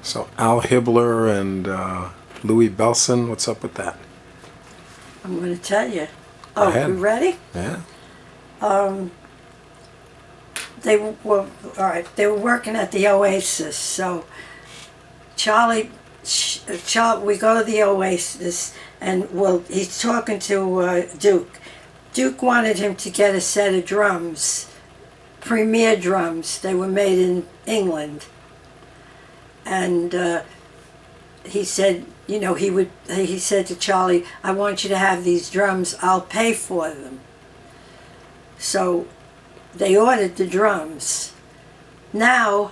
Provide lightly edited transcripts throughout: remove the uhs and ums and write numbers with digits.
So Al Hibbler and Louie Bellson, what's up with that? I'm going to tell you. Go ahead. You ready? Yeah. They were all right. They were working at the Oasis. So Charlie, we go to the Oasis, and he's talking to Duke. Duke wanted him to get a set of drums, premier drums. They were made in England, and he said, he said to Charlie, "I want you to have these drums. I'll pay for them." So they ordered the drums. Now,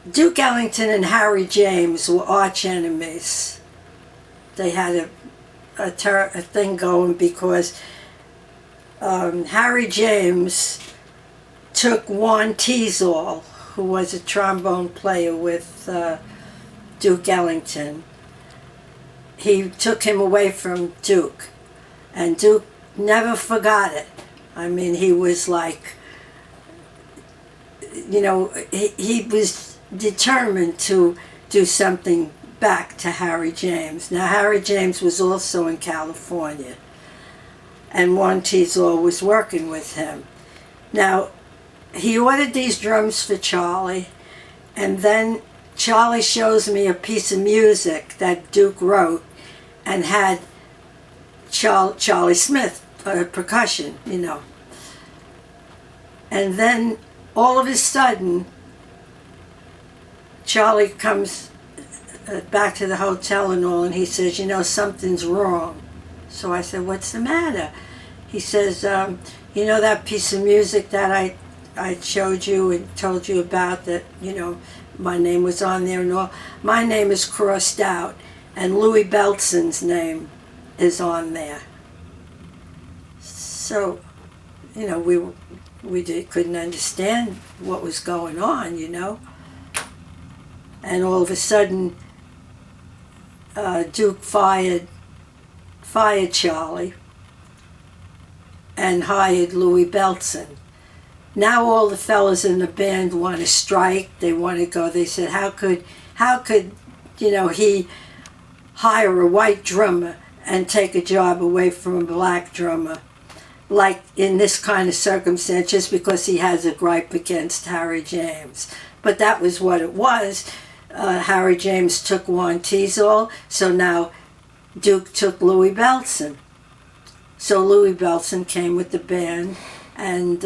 Duke Ellington and Harry James were arch enemies. They had a thing going because Harry James took Juan Teasdall, who was a trombone player with Duke Ellington. He took him away from Duke, and Duke never forgot it. I mean, he was like, he was determined to do something back to Harry James. Now, Harry James was also in California, and Juan Teasdall was working with him. Now, he ordered these drums for Charlie, and then Charlie shows me a piece of music that Duke wrote and had Charlie Smith, percussion, And then all of a sudden, Charlie comes back to the hotel and all, and he says, something's wrong. So I said, "What's the matter?" He says, that piece of music that I showed you and told you about, that, my name was on there and all. My name is crossed out, and Louie Bellson's name is on there. So, we couldn't understand what was going on, And all of a sudden, Duke fired Charlie and hired Louie Bellson. Now all the fellas in the band want to strike. They want to go. They said, how could he hire a white drummer and take a job away from a black drummer, like in this kind of circumstance, just because he has a gripe against Harry James. But that was what it was. Harry James took Juan Teasdall, so now Duke took Louie Bellson. So Louie Bellson came with the band, and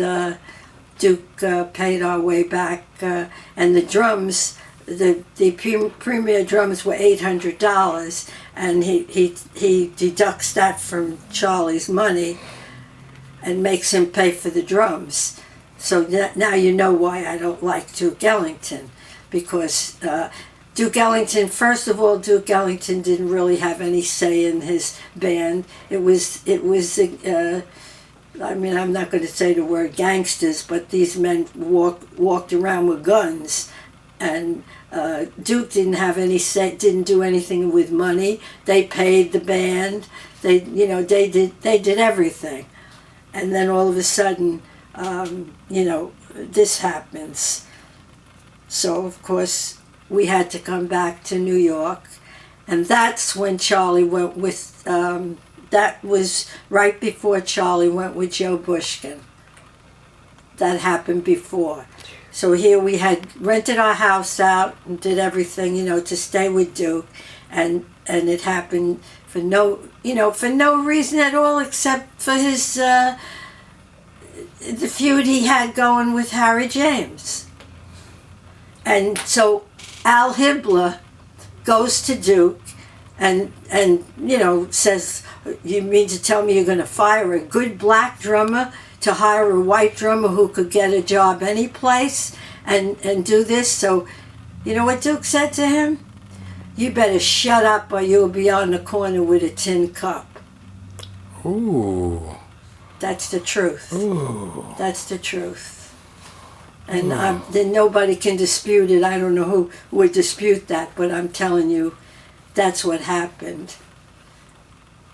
Duke paid our way back, and the drums, the premier drums were $800, and he deducts that from Charlie's money and makes him pay for the drums. So now you know why I don't like Duke Ellington, because Duke Ellington, first of all, Duke Ellington didn't really have any say in his band. It was I'm not going to say the word gangsters, but these men walked around with guns, and Duke didn't have any say, didn't do anything with money. They paid the band. They did everything, and then all of a sudden, this happens. So of course we had to come back to New York, and that's when Charlie went with. That was right before Charlie went with Joe Bushkin. That happened before. So here we had rented our house out and did everything, to stay with Duke, and it happened for no reason at all, except for his the feud he had going with Harry James. And so Al Hibbler goes to Duke and says, "You mean to tell me you're going to fire a good black drummer to hire a white drummer who could get a job any place and do this?" So you know what Duke said to him? "You better shut up or you'll be on the corner with a tin cup." Ooh. That's the truth. Ooh. That's the truth. And then nobody can dispute it. I don't know who would dispute that, but I'm telling you, that's what happened.